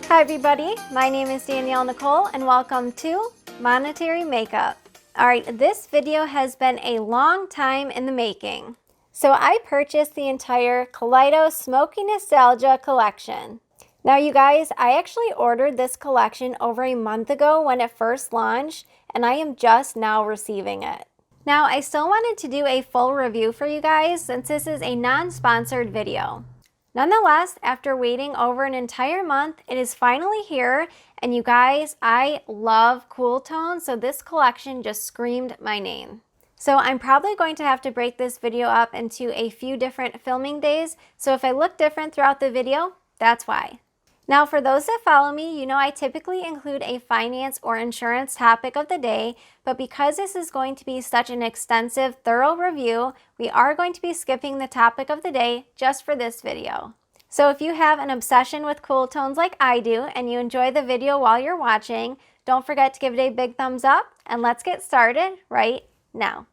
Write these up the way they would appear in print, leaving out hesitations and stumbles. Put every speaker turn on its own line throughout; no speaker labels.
Hi everybody, my name is Danielle Nicole and welcome to Monetary Makeup. Alright, this video has been a long time in the making. So I purchased the entire Kaleidos Smokey Nastalgia collection. Now you guys, I actually ordered this collection over a month ago when it first launched, and I am just now receiving it. Now I still wanted to do a full review for you guys since this is a non-sponsored video. Nonetheless, after waiting over an entire month, it is finally here, and you guys, I love cool tones, so this collection just screamed my name. So I'm probably going to have to break this video up into a few different filming days, so if I look different throughout the video, that's why. Now for those that follow me, you know I typically include a finance or insurance topic of the day, but because this is going to be such an extensive, thorough review, we are going to be skipping the topic of the day just for this video. So if you have an obsession with cool tones like I do and you enjoy the video while you're watching, don't forget to give it a big thumbs up and let's get started right now.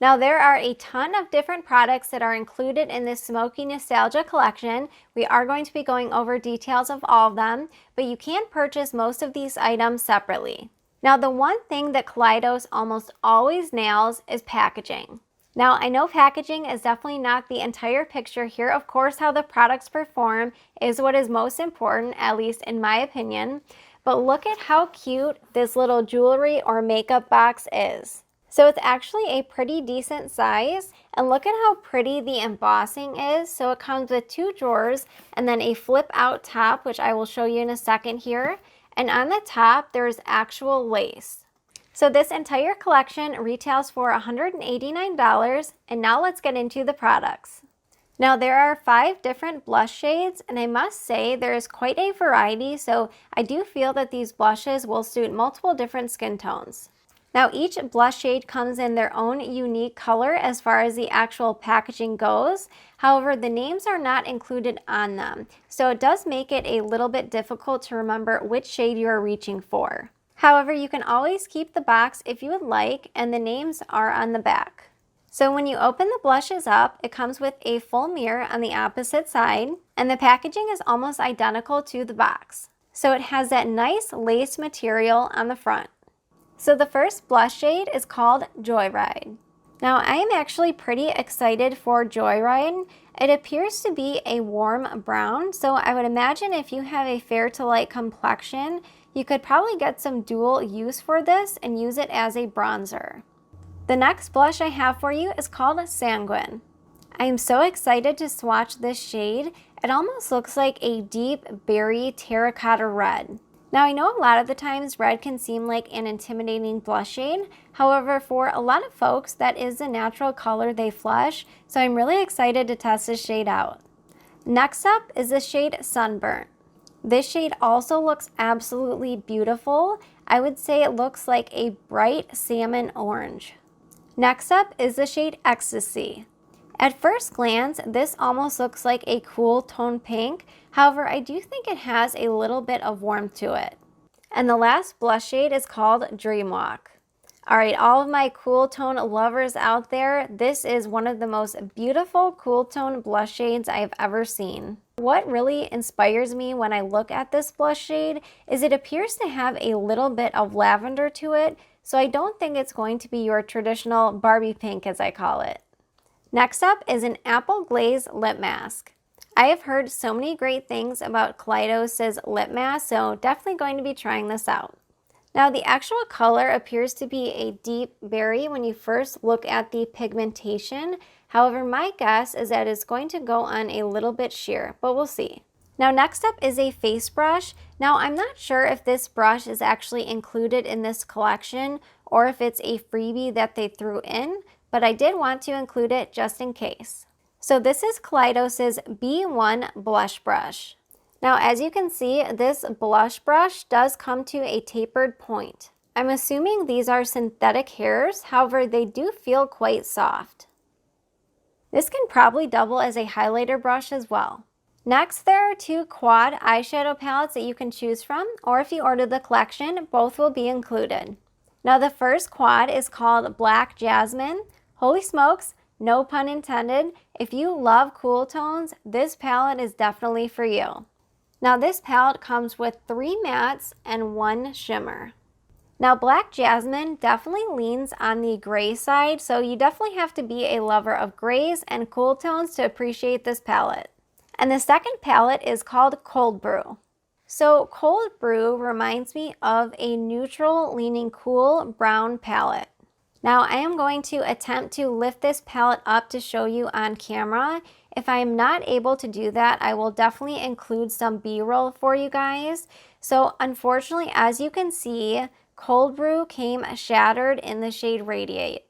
Now there are a ton of different products that are included in this Smokey Nastalgia collection. We are going to be going over details of all of them, but you can purchase most of these items separately. Now the one thing that Kaleidos almost always nails is packaging. Now I know packaging is definitely not the entire picture here. Of course, how the products perform is what is most important, at least in my opinion. But look at how cute this little jewelry or makeup box is. So it's actually a pretty decent size, and look at how pretty the embossing is. So it comes with two drawers and then a flip out top, which I will show you in a second here. And on the top, there's actual lace. So this entire collection retails for $189, and now let's get into the products. Now there are 5 different blush shades, and I must say there is quite a variety, so I do feel that these blushes will suit multiple different skin tones. Now each blush shade comes in their own unique color as far as the actual packaging goes. However, the names are not included on them, so it does make it a little bit difficult to remember which shade you are reaching for. However, you can always keep the box if you would like, and the names are on the back. So when you open the blushes up, it comes with a full mirror on the opposite side, and the packaging is almost identical to the box. So it has that nice lace material on the front. So the first blush shade is called Joyride. Now I am actually pretty excited for Joyride. It appears to be a warm brown, so I would imagine if you have a fair to light complexion, you could probably get some dual use for this and use it as a bronzer. The next blush I have for you is called Sanguine. I am so excited to swatch this shade. It almost looks like a deep berry terracotta red. Now I know a lot of the times red can seem like an intimidating blush shade. However, for a lot of folks, that is the natural color they flush, so I'm really excited to test this shade out. Next up is the shade Sunburn. This shade also looks absolutely beautiful. I would say it looks like a bright salmon orange. Next up is the shade Ecstasy. At first glance, this almost looks like a cool tone pink. However, I do think it has a little bit of warmth to it. And the last blush shade is called Dreamwalk. Alright, all of my cool tone lovers out there, this is one of the most beautiful cool tone blush shades I have ever seen. What really inspires me when I look at this blush shade is it appears to have a little bit of lavender to it, so I don't think it's going to be your traditional Barbie pink as I call it. Next up is an Apple Glaze lip mask. I have heard so many great things about Kaleidos' lip mask, so definitely going to be trying this out. Now the actual color appears to be a deep berry when you first look at the pigmentation. However, my guess is that it's going to go on a little bit sheer, but we'll see. Now next up is a face brush. Now I'm not sure if this brush is actually included in this collection or if it's a freebie that they threw in, but I did want to include it just in case. So this is Kaleidos' B1 blush brush. Now as you can see, this blush brush does come to a tapered point. I'm assuming these are synthetic hairs, however they do feel quite soft. This can probably double as a highlighter brush as well. Next, there are 2 quad eyeshadow palettes that you can choose from, or if you order the collection, both will be included. Now the first quad is called Black Jasmine. Holy smokes, no pun intended. If you love cool tones, this palette is definitely for you. Now this palette comes with 3 mattes and 1 shimmer. Now Black Jasmine definitely leans on the gray side, so you definitely have to be a lover of grays and cool tones to appreciate this palette. And the second palette is called Cold Brew. So Cold Brew reminds me of a neutral leaning cool brown palette. Now I am going to attempt to lift this palette up to show you on camera. If I am not able to do that, I will definitely include some B-roll for you guys. So unfortunately, as you can see, Cold Brew came shattered in the shade Radiate.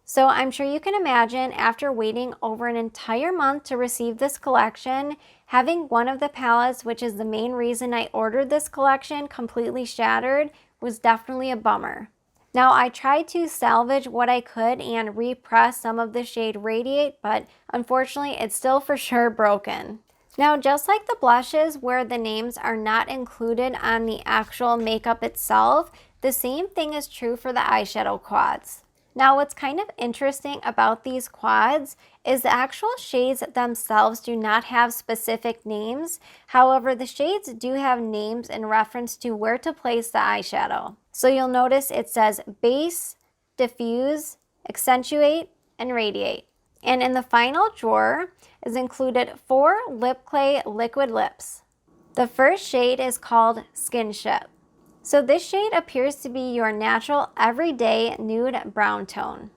So I'm sure you can imagine, after waiting over an entire month to receive this collection, having one of the palettes, which is the main reason I ordered this collection, completely shattered was definitely a bummer. Now I tried to salvage what I could and repress some of the shade Radiate, but unfortunately it's still for sure broken. Now just like the blushes where the names are not included on the actual makeup itself, the same thing is true for the eyeshadow quads. Now what's kind of interesting about these quads is the actual shades themselves do not have specific names. However, the shades do have names in reference to where to place the eyeshadow. So you'll notice it says Base, Diffuse, Accentuate, and Radiate. And in the final drawer is included 4 Lip Clay liquid lips. The first shade is called Skinship. So this shade appears to be your natural everyday nude brown tone.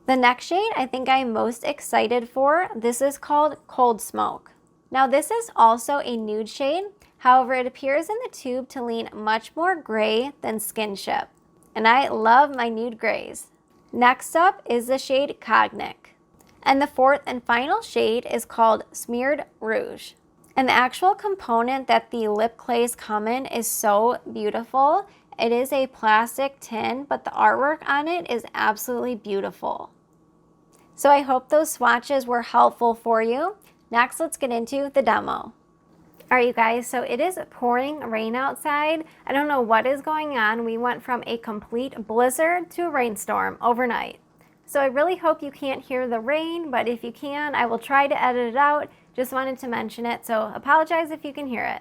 The next shade I think I'm most excited for, this is called Cold Smoke. Now this is also a nude shade, however it appears in the tube to lean much more gray than Skinship. And I love my nude grays. Next up is the shade Cognic. And the fourth and final shade is called Smeared Rouge. And the actual component that the lip clays come in is so beautiful. It is a plastic tin, but the artwork on it is absolutely beautiful. So I hope those swatches were helpful for you. Next, let's get into the demo. All right, you guys, so it is pouring rain outside. I don't know what is going on. We went from a complete blizzard to a rainstorm overnight. So I really hope you can't hear the rain, but if you can, I will try to edit it out. Just wanted to mention it, so apologize if you can hear it.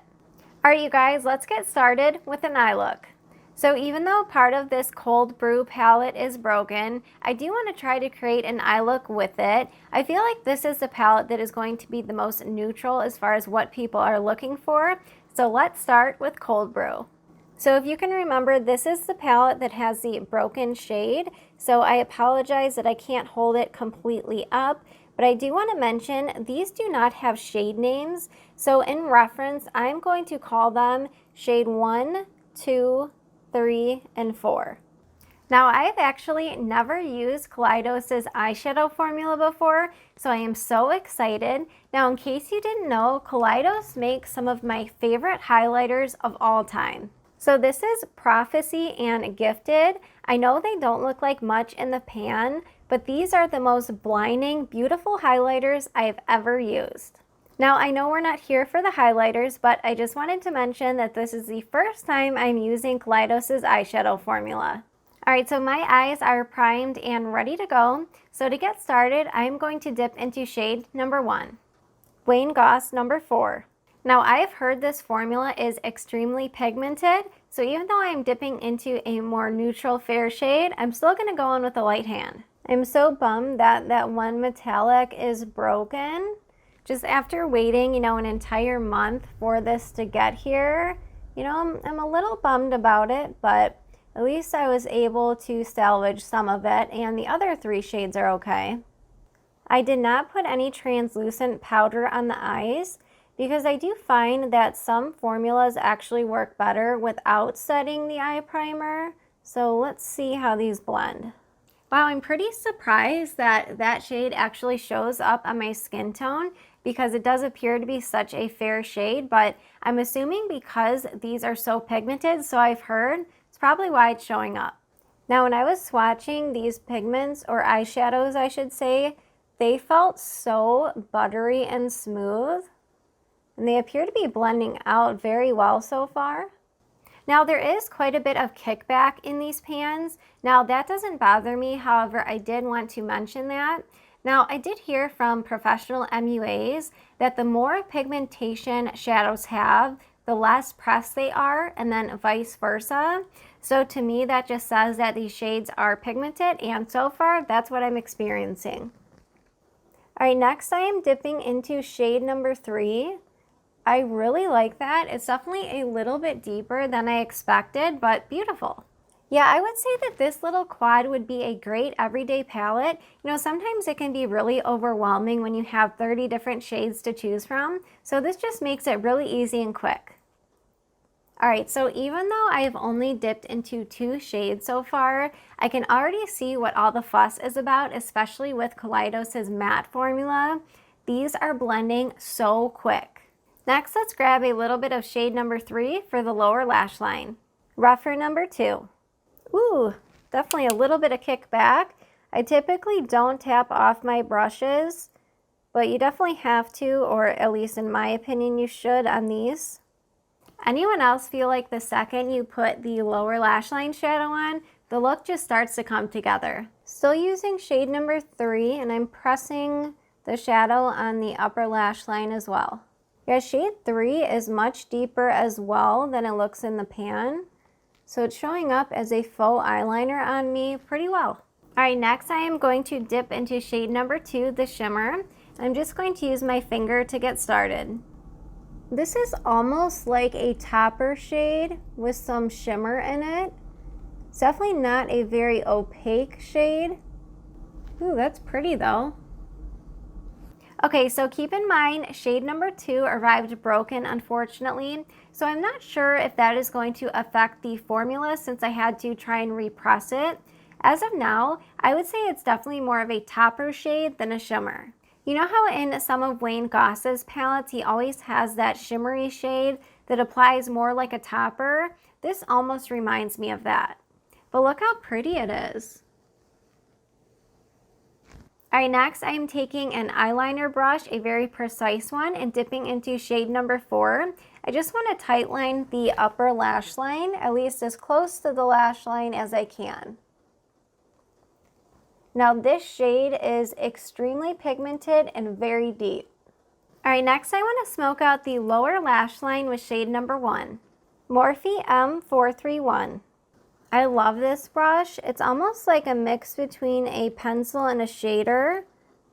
All right, you guys, let's get started with an eye look. So even though part of this Cold Brew palette is broken, I do want to try to create an eye look with it. I feel like this is the palette that is going to be the most neutral as far as what people are looking for. So let's start with Cold Brew. So if you can remember, this is the palette that has the broken shade. So I apologize that I can't hold it completely up, but I do want to mention these do not have shade names. So in reference, I'm going to call them shade 1, 2, 3, and 4. Now I've actually never used Kaleidos' eyeshadow formula before, so I am so excited. Now in case you didn't know, Kaleidos makes some of my favorite highlighters of all time. So this is Prophecy and Gifted. I know they don't look like much in the pan, but these are the most blinding, beautiful highlighters I've ever used. Now I know we're not here for the highlighters, but I just wanted to mention that this is the first time I'm using Kaleidos' eyeshadow formula. Alright, so my eyes are primed and ready to go. So to get started, I'm going to dip into shade number 1, Wayne Goss number 4. Now I've heard this formula is extremely pigmented, so even though I'm dipping into a more neutral fair shade, I'm still going to go in with a light hand. I'm so bummed that that one metallic is broken. Just after waiting, an entire month for this to get here, I'm a little bummed about it, but at least I was able to salvage some of it, and the other 3 shades are okay. I did not put any translucent powder on the eyes, because I do find that some formulas actually work better without setting the eye primer. So let's see how these blend. Wow, I'm pretty surprised that that shade actually shows up on my skin tone, because it does appear to be such a fair shade, but I'm assuming because these are so pigmented, so I've heard, it's probably why it's showing up. Now when I was swatching these pigments, or eyeshadows I should say, they felt so buttery and smooth. And they appear to be blending out very well so far. Now there is quite a bit of kickback in these pans. Now that doesn't bother me, however, I did want to mention that. Now I did hear from professional MUAs that the more pigmentation shadows have, the less pressed they are, and then vice versa. So to me, that just says that these shades are pigmented, and so far, that's what I'm experiencing. All right, next I am dipping into shade number 3. I really like that. It's definitely a little bit deeper than I expected, but beautiful. Yeah, I would say that this little quad would be a great everyday palette. You know, sometimes it can be really overwhelming when you have 30 different shades to choose from. So this just makes it really easy and quick. All right, so even though I have only dipped into 2 shades so far, I can already see what all the fuss is about, especially with Kaleidos' matte formula. These are blending so quick. Next, let's grab a little bit of shade number 3 for the lower lash line. Rougher number 2. Ooh, definitely a little bit of kickback. I typically don't tap off my brushes, but you definitely have to, or at least in my opinion, you should on these. Anyone else feel like the second you put the lower lash line shadow on, the look just starts to come together? Still using shade number 3, and I'm pressing the shadow on the upper lash line as well. Yeah, shade 3 is much deeper as well than it looks in the pan. So it's showing up as a faux eyeliner on me pretty well. All right, next I am going to dip into shade number 2, the shimmer. I'm just going to use my finger to get started. This is almost like a topper shade with some shimmer in it. It's definitely not a very opaque shade. Ooh, that's pretty though. Okay, so keep in mind, shade number 2 arrived broken, unfortunately. So I'm not sure if that is going to affect the formula since I had to try and repress it. As of now, I would say it's definitely more of a topper shade than a shimmer. You know how in some of Wayne Goss's palettes, he always has that shimmery shade that applies more like a topper? This almost reminds me of that. But look how pretty it is. All right, next I'm taking an eyeliner brush, a very precise one, and dipping into shade number 4. I just want to tightline the upper lash line, at least as close to the lash line as I can. Now this shade is extremely pigmented and very deep. All right, next I want to smoke out the lower lash line with shade number 1. Morphe M431. I love this brush. It's almost like a mix between a pencil and a shader.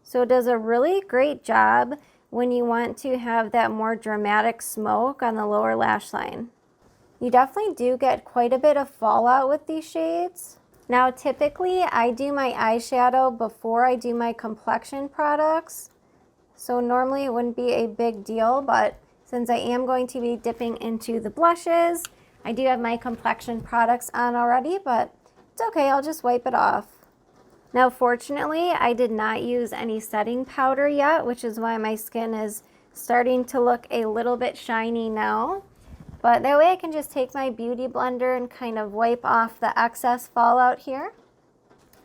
So it does a really great job when you want to have that more dramatic smoke on the lower lash line. You definitely do get quite a bit of fallout with these shades. Now typically I do my eyeshadow before I do my complexion products. So normally it wouldn't be a big deal, but since I am going to be dipping into the blushes, I do have my complexion products on already, but it's okay, I'll just wipe it off. Now fortunately, I did not use any setting powder yet, which is why my skin is starting to look a little bit shiny now. But that way I can just take my beauty blender and kind of wipe off the excess fallout here.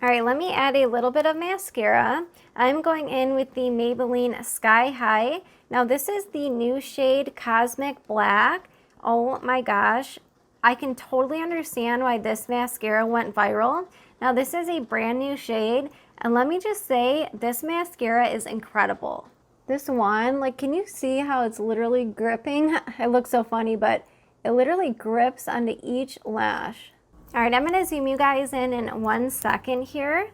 All right, let me add a little bit of mascara. I'm going in with the Maybelline Sky High. Now this is the new shade Cosmic Black. Oh my gosh, I can totally understand why this mascara went viral. Now this is a brand new shade, and let me just say, this mascara is incredible. This one, like, can you see how it's literally gripping? It looks so funny, but it literally grips onto each lash. All right, I'm gonna zoom you guys in 1 second here.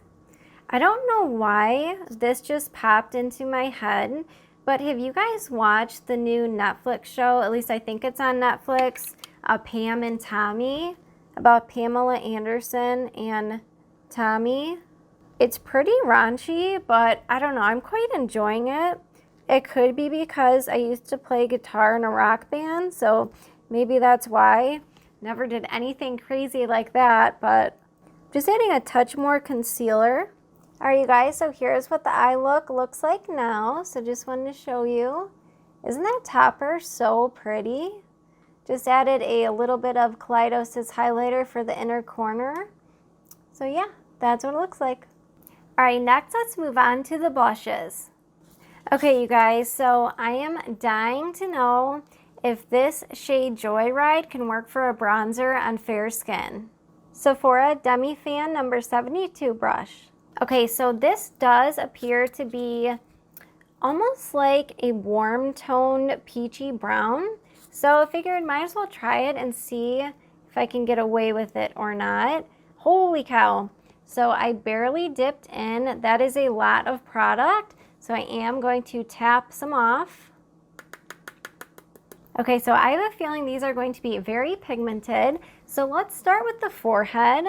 I don't know why this just popped into my head, but have you guys watched the new Netflix show? At least I think it's on Netflix, Pam and Tommy, about Pamela Anderson and Tommy. It's pretty raunchy, but I don't know, I'm quite enjoying it. It could be because I used to play guitar in a rock band, so maybe that's why. Never did anything crazy like that, but just adding a touch more concealer. All right, you guys, so here's what the eye look looks like now. So just wanted to show you. Isn't that topper so pretty? Just added a little bit of Kaleidos' highlighter for the inner corner. So yeah, that's what it looks like. All right, next let's move on to the blushes. Okay, you guys, so I am dying to know if this shade Joyride can work for a bronzer on fair skin. Sephora Demi Fan number 72 brush. Okay, so this does appear to be almost like a warm toned peachy brown. So I figured might as well try it and see if I can get away with it or not. Holy cow. So I barely dipped in. That is a lot of product. So I am going to tap some off. Okay, so I have a feeling these are going to be very pigmented. So let's start with the forehead.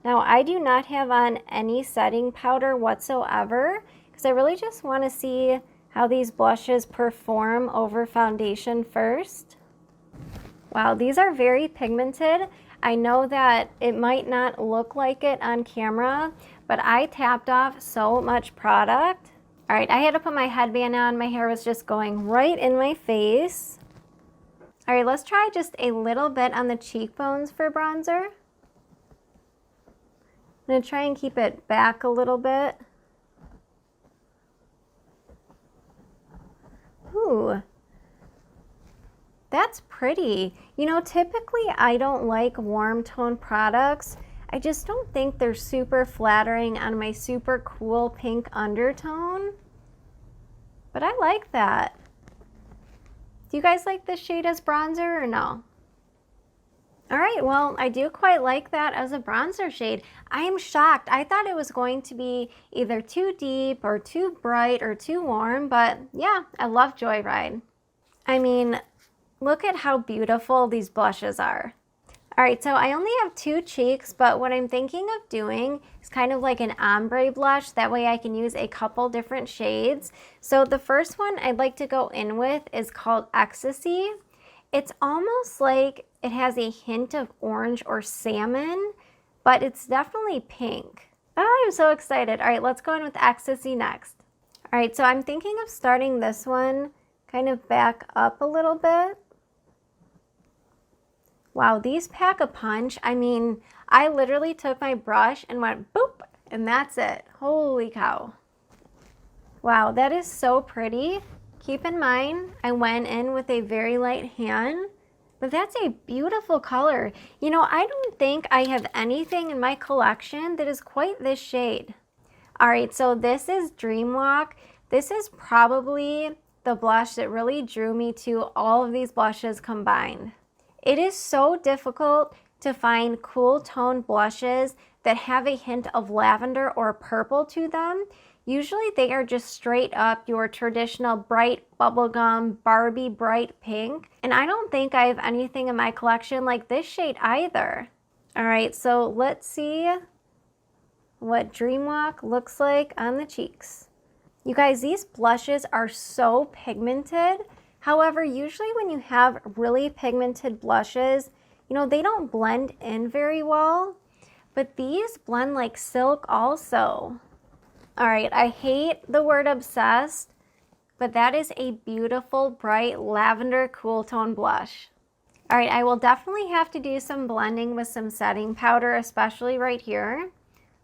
Now I do not have on any setting powder whatsoever because I really just want to see how these blushes perform over foundation first. Wow, these are very pigmented. I know that it might not look like it on camera, but I tapped off so much product. All right, I had to put my headband on. My hair was just going right in my face. All right, let's try just a little bit on the cheekbones for bronzer. I'm gonna try and keep it back a little bit. Ooh, that's pretty. You know, typically I don't like warm tone products. I just don't think they're super flattering on my super cool pink undertone. But I like that. Do you guys like this shade as bronzer or no? All right, well, I do quite like that as a bronzer shade. I am shocked. I thought it was going to be either too deep or too bright or too warm, but yeah, I love Joyride. I mean, look at how beautiful these blushes are. All right, so I only have 2 cheeks, but what I'm thinking of doing is kind of like an ombre blush. That way I can use a couple different shades. So the first one I'd like to go in with is called Ecstasy. It's almost like it has a hint of orange or salmon, but it's definitely pink. Oh, I'm so excited. All right, let's go in with Ecstasy next. All right, so I'm thinking of starting this one kind of back up a little bit. Wow, these pack a punch. I mean, I literally took my brush and went boop, and that's it. Holy cow. Wow, that is so pretty. Keep in mind, I went in with a very light hand, but that's a beautiful color. You know, I don't think I have anything in my collection that is quite this shade. All right, so this is Dreamwalk. This is probably the blush that really drew me to all of these blushes combined. It is so difficult to find cool tone blushes that have a hint of lavender or purple to them. Usually they are just straight up your traditional bright bubblegum Barbie bright pink. And I don't think I have anything in my collection like this shade either. All right, so let's see what Dreamwalk looks like on the cheeks. You guys, these blushes are so pigmented. However, usually when you have really pigmented blushes, you know, they don't blend in very well, but these blend like silk also. All right, I hate the word obsessed, but that is a beautiful, bright lavender cool tone blush. All right, I will definitely have to do some blending with some setting powder, especially right here.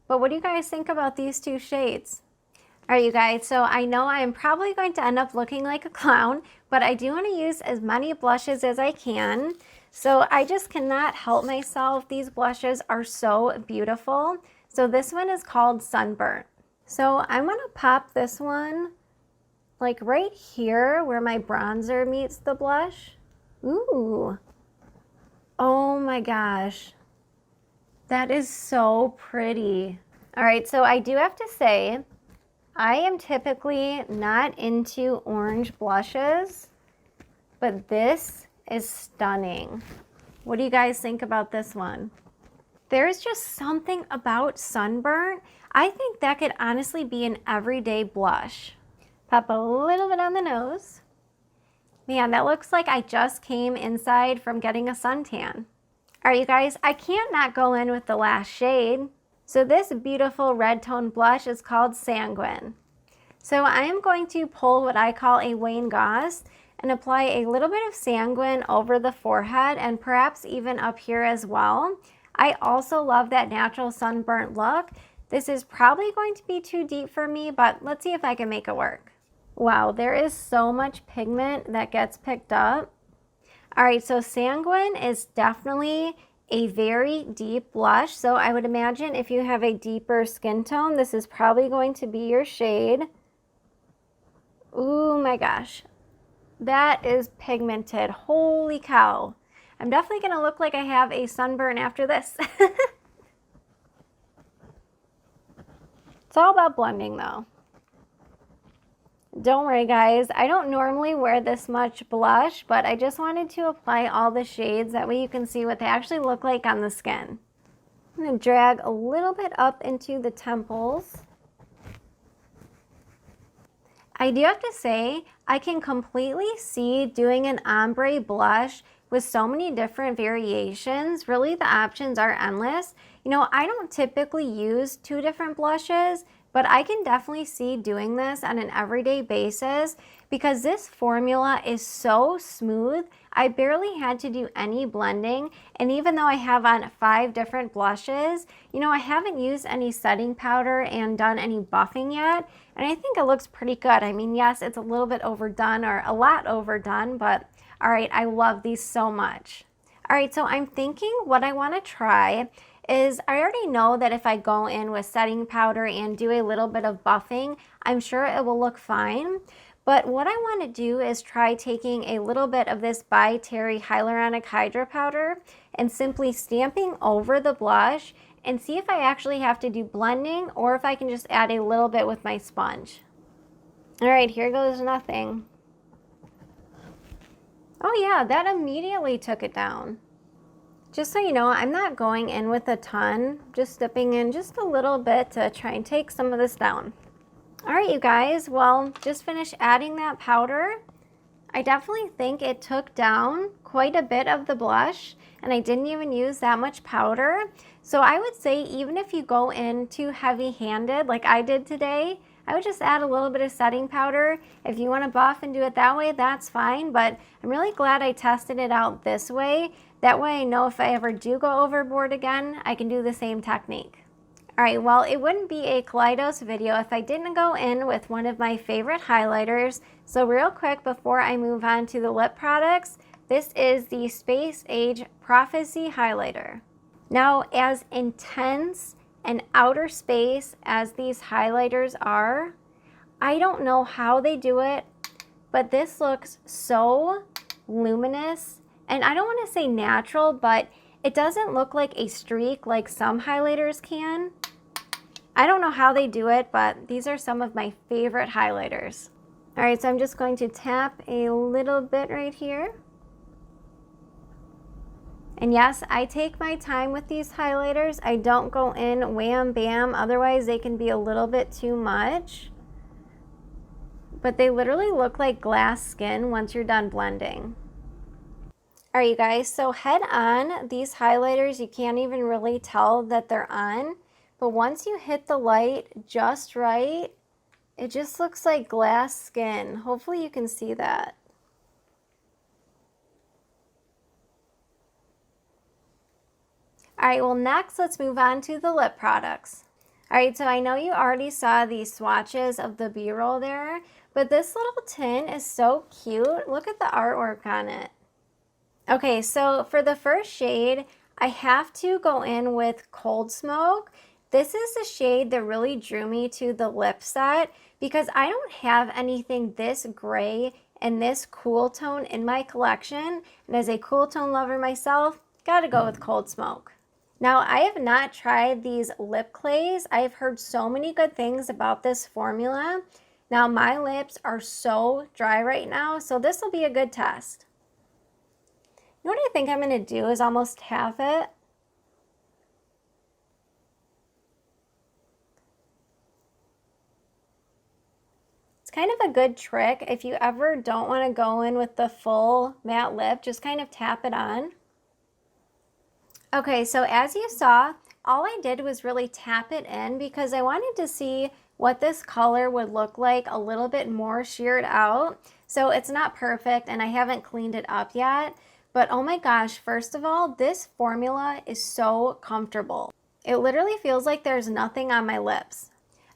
But what do you guys think about these 2 shades? All right, you guys, so I know I'm probably going to end up looking like a clown, but I do want to use as many blushes as I can. So I just cannot help myself. These blushes are so beautiful. So this one is called Sunburn. So I'm going to pop this one like right here where my bronzer meets the blush. Ooh. Oh my gosh. That is so pretty. All right, so I do have to say, I am typically not into orange blushes, but this is stunning. What do you guys think about this one? There's just something about Sunburn. I think that could honestly be an everyday blush. Pop a little bit on the nose. Man, that looks like I just came inside from getting a suntan. All right, you guys, I can't not go in with the last shade. So this beautiful red tone blush is called Sanguine. So I am going to pull what I call a Wayne Goss and apply a little bit of Sanguine over the forehead and perhaps even up here as well. I also love that natural sunburnt look. This is probably going to be too deep for me, but let's see if I can make it work. Wow, there is so much pigment that gets picked up. All right, so Sanguine is definitely a very deep blush. So I would imagine if you have a deeper skin tone, this is probably going to be your shade. Oh my gosh. that is pigmented. Holy cow. I'm definitely gonna look like I have a sunburn after this. It's all about blending though. Don't worry guys, I don't normally wear this much blush, but I just wanted to apply all the shades. That way you can see what they actually look like on the skin. I'm gonna drag a little bit up into the temples. I do have to say, I can completely see doing an ombre blush with so many different variations. Really, the options are endless. You know, I don't typically use 2 different blushes, but I can definitely see doing this on an everyday basis because this formula is so smooth. I barely had to do any blending, and even though I have on 5 different blushes, you know, I haven't used any setting powder and done any buffing yet, and I think it looks pretty good. I mean, yes, it's a little bit overdone, or a lot overdone, but all right, I love these so much. All right, so I'm thinking what I want to try is, I already know that if I go in with setting powder and do a little bit of buffing, I'm sure it will look fine. But what I want to do is try taking a little bit of this by Terry Hyaluronic Hydra Powder and simply stamping over the blush and see if I actually have to do blending or if I can just add a little bit with my sponge. All right, here goes nothing. Oh yeah, that immediately took it down. Just so you know, I'm not going in with a ton, just dipping in just a little bit to try and take some of this down. All right, you guys, well, just finished adding that powder. I definitely think it took down quite a bit of the blush, and I didn't even use that much powder. So I would say even if you go in too heavy-handed like I did today, I would just add a little bit of setting powder. If you want to buff and do it that way, that's fine, but I'm really glad I tested it out this way. That way I know if I ever do go overboard again, I can do the same technique. All right, well, it wouldn't be a Kaleidos video if I didn't go in with one of my favorite highlighters. So real quick before I move on to the lip products, this is the Space Age Prophecy Highlighter. Now, as intense and outer space as these highlighters are, I don't know how they do it, but this looks so luminous. And I don't want to say natural, but it doesn't look like a streak like some highlighters can. I don't know how they do it, but these are some of my favorite highlighters. All right, so I'm just going to tap a little bit right here. And yes, I take my time with these highlighters. I don't go in wham bam, otherwise they can be a little bit too much. But they literally look like glass skin once you're done blending. All right, you guys, so head on, these highlighters, you can't even really tell that they're on, but once you hit the light just right, it just looks like glass skin. Hopefully you can see that. All right, well, next let's move on to the lip products. All right, so I know you already saw these swatches of the B-roll there, but this little tin is so cute. Look at the artwork on it. Okay, so for the first shade, I have to go in with Cold Smoke. This is the shade that really drew me to the lip set because I don't have anything this gray and this cool tone in my collection. And as a cool tone lover myself, gotta go with Cold Smoke. Now, I have not tried these lip clays. I've heard so many good things about this formula. Now, my lips are so dry right now, so this will be a good test. You know what I think I'm going to do is almost half it. It's kind of a good trick. If you ever don't want to go in with the full matte lip, just kind of tap it on. Okay, so as you saw, all I did was really tap it in because I wanted to see what this color would look like a little bit more sheared out. So it's not perfect and I haven't cleaned it up yet. But oh my gosh, first of all, this formula is so comfortable. It literally feels like there's nothing on my lips.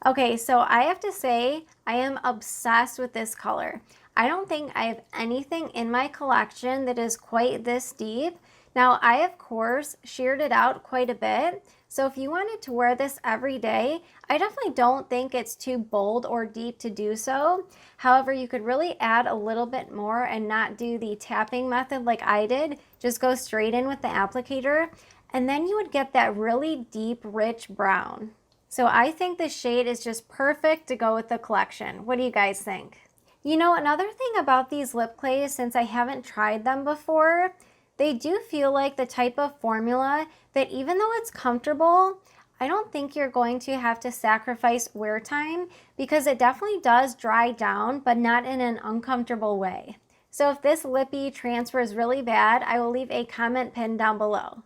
Okay, so I have to say, I am obsessed with this color. I don't think I have anything in my collection that is quite this deep. Now, I, of course, sheared it out quite a bit. So if you wanted to wear this every day, I definitely don't think it's too bold or deep to do so. However, you could really add a little bit more and not do the tapping method like I did. Just go straight in with the applicator, and then you would get that really deep, rich brown. So I think the shade is just perfect to go with the collection. What do you guys think? You know, another thing about these lip clays, since I haven't tried them before, they do feel like the type of formula that even though it's comfortable, I don't think you're going to have to sacrifice wear time, because it definitely does dry down, but not in an uncomfortable way. So if this lippy transfers really bad, I will leave a comment pinned down below.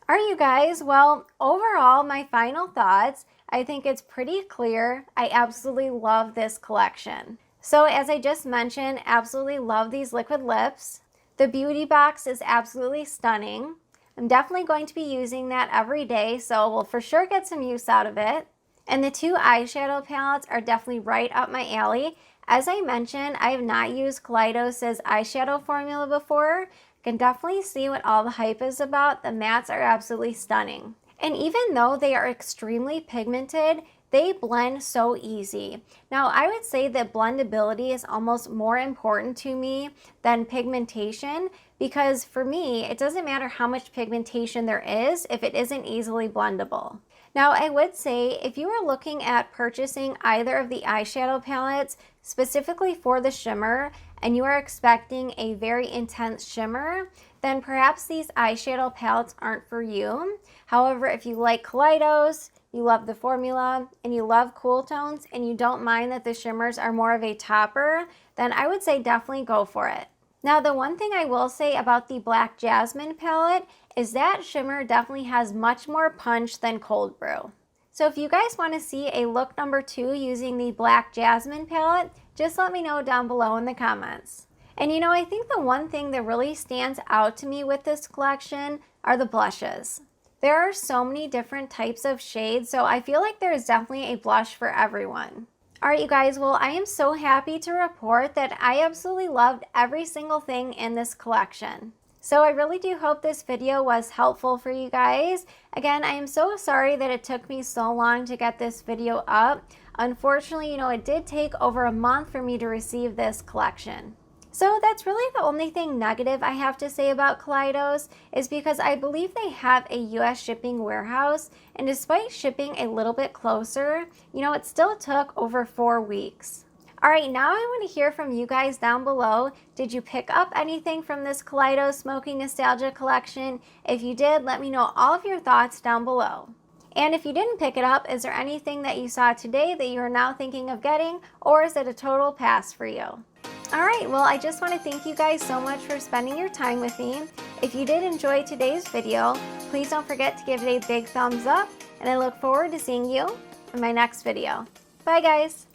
All right, you guys, well, overall, my final thoughts, I think it's pretty clear. I absolutely love this collection. So as I just mentioned, absolutely love these liquid lips. The beauty box is absolutely stunning. I'm definitely going to be using that every day, so we'll for sure get some use out of it. And the two eyeshadow palettes are definitely right up my alley. As I mentioned, I have not used Kaleidos' eyeshadow formula before. I can definitely see what all the hype is about. The mattes are absolutely stunning. And even though they are extremely pigmented, they blend so easy. Now, I would say that blendability is almost more important to me than pigmentation, because for me, it doesn't matter how much pigmentation there is if it isn't easily blendable. Now, I would say if you are looking at purchasing either of the eyeshadow palettes, specifically for the shimmer, and you are expecting a very intense shimmer, then perhaps these eyeshadow palettes aren't for you. However, if you like Kaleidos, you love the formula, and you love cool tones, and you don't mind that the shimmers are more of a topper, then I would say definitely go for it. Now, the one thing I will say about the Black Jasmine palette is that shimmer definitely has much more punch than Cold Brew. So if you guys want to see a look number 2 using the Black Jasmine palette, just let me know down below in the comments. And you know, I think the one thing that really stands out to me with this collection are the blushes. There are so many different types of shades, so I feel like there is definitely a blush for everyone. All right, you guys, well, I am so happy to report that I absolutely loved every single thing in this collection. So I really do hope this video was helpful for you guys. Again, I am so sorry that it took me so long to get this video up. Unfortunately, you know, it did take over a month for me to receive this collection. So that's really the only thing negative I have to say about Kaleidos, is because I believe they have a US shipping warehouse, and despite shipping a little bit closer, you know, it still took over 4 weeks. All right, now I want to hear from you guys down below. Did you pick up anything from this Kaleidos Smokey Nostalgia collection? If you did, let me know all of your thoughts down below. And if you didn't pick it up, is there anything that you saw today that you are now thinking of getting, or is it a total pass for you? All right, well, I just want to thank you guys so much for spending your time with me. If you did enjoy today's video, please don't forget to give it a big thumbs up, and I look forward to seeing you in my next video. Bye, guys.